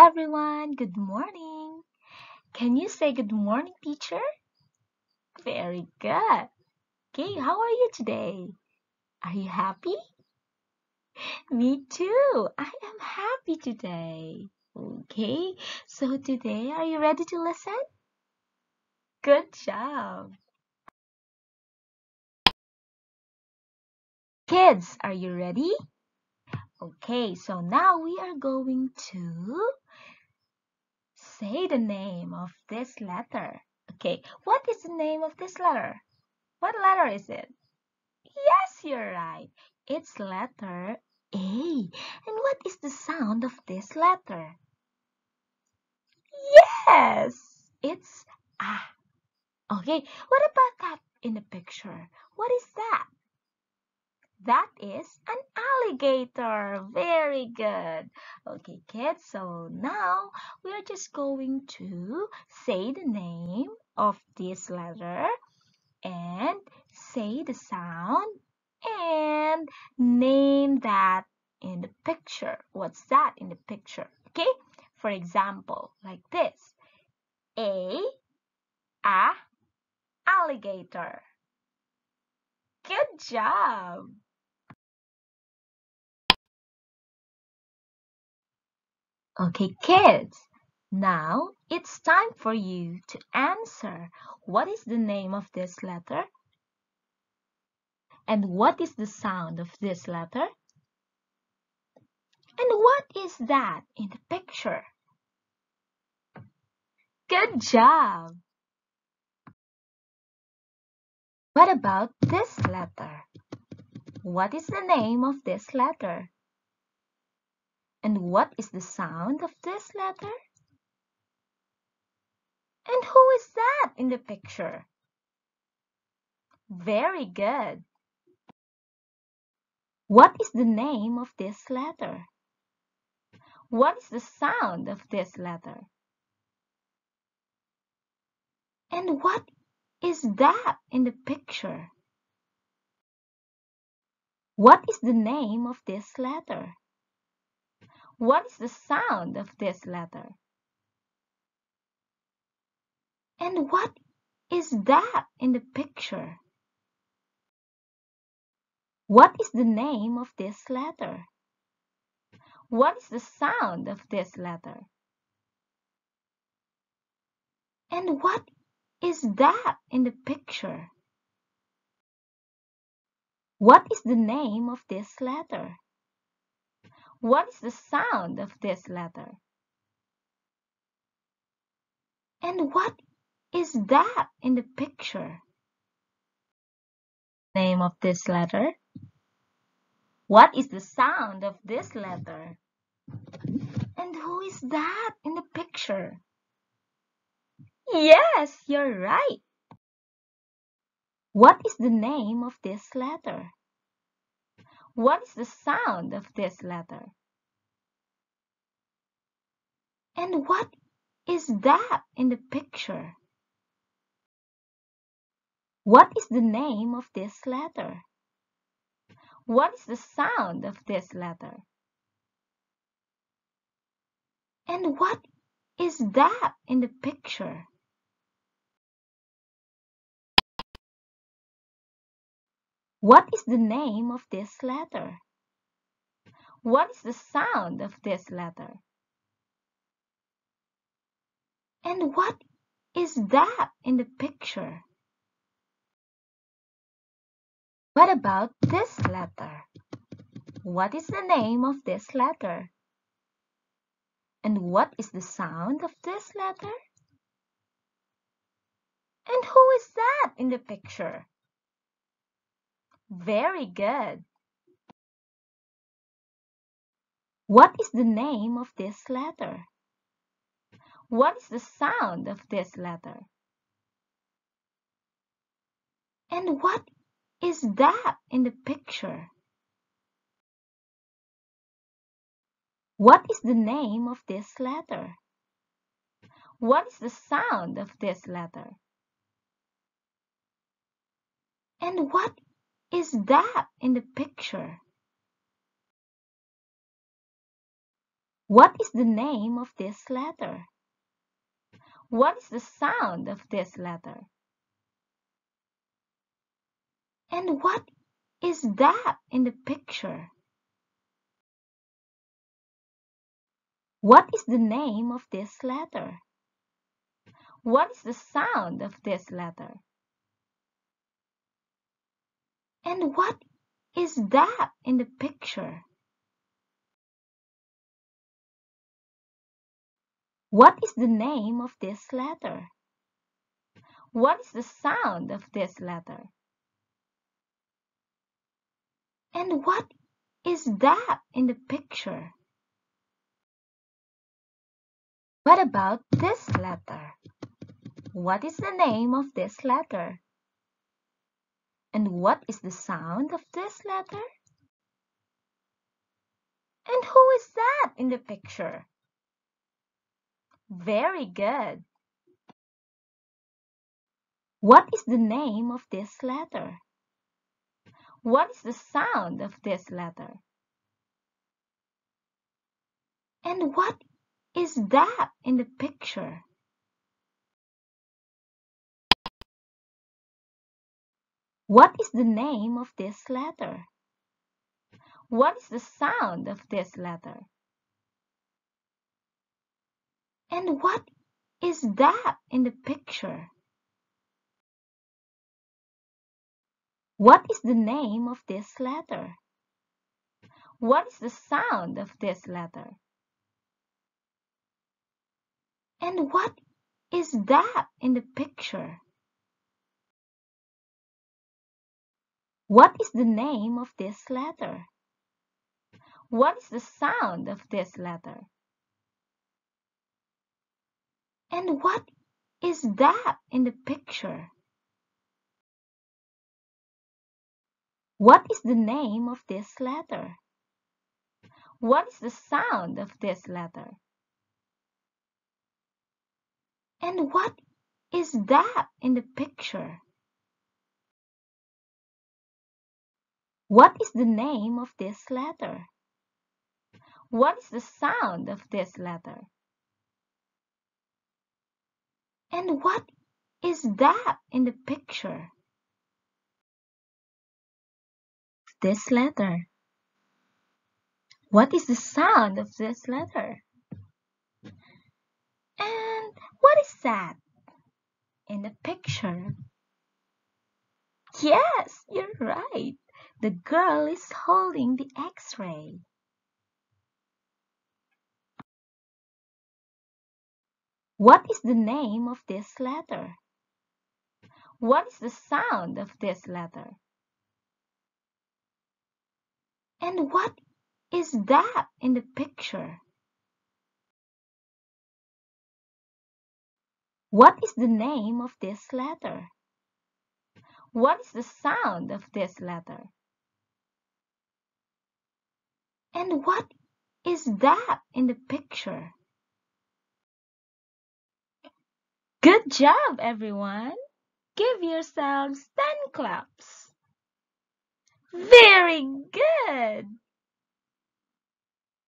everyone, good morning. Can you say good morning, teacher? Very good. Okay, how are you today? Are you happy? Me too. I am happy today. Okay, so today, are you ready to listen? Good job. Kids, are you ready? Okay, so now we are going to say the name of this letter. Okay, what is the name of this letter? What letter is it? Yes, you're right. It's letter A. And what is the sound of this letter? Yes, it's A. Okay, what about that in the picture? What is that? That is an alligator. Very good. Okay, kids, so now we are just going to say the name of this letter and say the sound and name that in the picture. What's that in the picture? Okay, for example, like this: a alligator. Good job. Okay, kids, now it's time for you to answer. What is the name of this letter? And what is the sound of this letter? And what is that in the picture? Good job! What about this letter? What is the name of this letter? And what is the sound of this letter? And who is that in the picture? Very good. What is the name of this letter? What is the sound of this letter? And what is that in the picture? What is the name of this letter? What is the sound of this letter? And what is that in the picture? What is the name of this letter? What is the sound of this letter? And what is that in the picture? What is the name of this letter? What is the sound of this letter? And what is that in the picture? Name of this letter? What is the sound of this letter? And who is that in the picture? Yes, you're right. What is the name of this letter? What is the sound of this letter? And what is that in the picture? What is the name of this letter? What is the sound of this letter? And what is that in the picture? What is the name of this letter? What is the sound of this letter? And what is that in the picture? What about this letter? What is the name of this letter? And what is the sound of this letter? And who is that in the picture? Very good. What is the name of this letter? What is the sound of this letter? And what is that in the picture? What is the name of this letter? What is the sound of this letter? And what is that in the picture? What is the name of this letter? What is the sound of this letter? And what is that in the picture? What is the name of this letter? What is the sound of this letter? And what is that in the picture? What is the name of this letter? What is the sound of this letter? And what is that in the picture? What about this letter? What is the name of this letter? And what is the sound of this letter? And who is that in the picture? Very good. What is the name of this letter? What is the sound of this letter? And what is that in the picture? What is the name of this letter? What is the sound of this letter? And what is that in the picture? What is the name of this letter? What is the sound of this letter? And what is that in the picture? What is the name of this letter? What is the sound of this letter? And what is that in the picture? What is the name of this letter? What is the sound of this letter? And what is that in the picture? What is the name of this letter? What is the sound of this letter? And what is that in the picture? This letter. What is the sound of this letter? And what is that in the picture? Yes, you're right. The girl is holding the X-ray. What is the name of this letter? What is the sound of this letter? And what is that in the picture? What is the name of this letter? What is the sound of this letter? And what is that in the picture? Good job, everyone! Give yourselves 10 claps. Very good!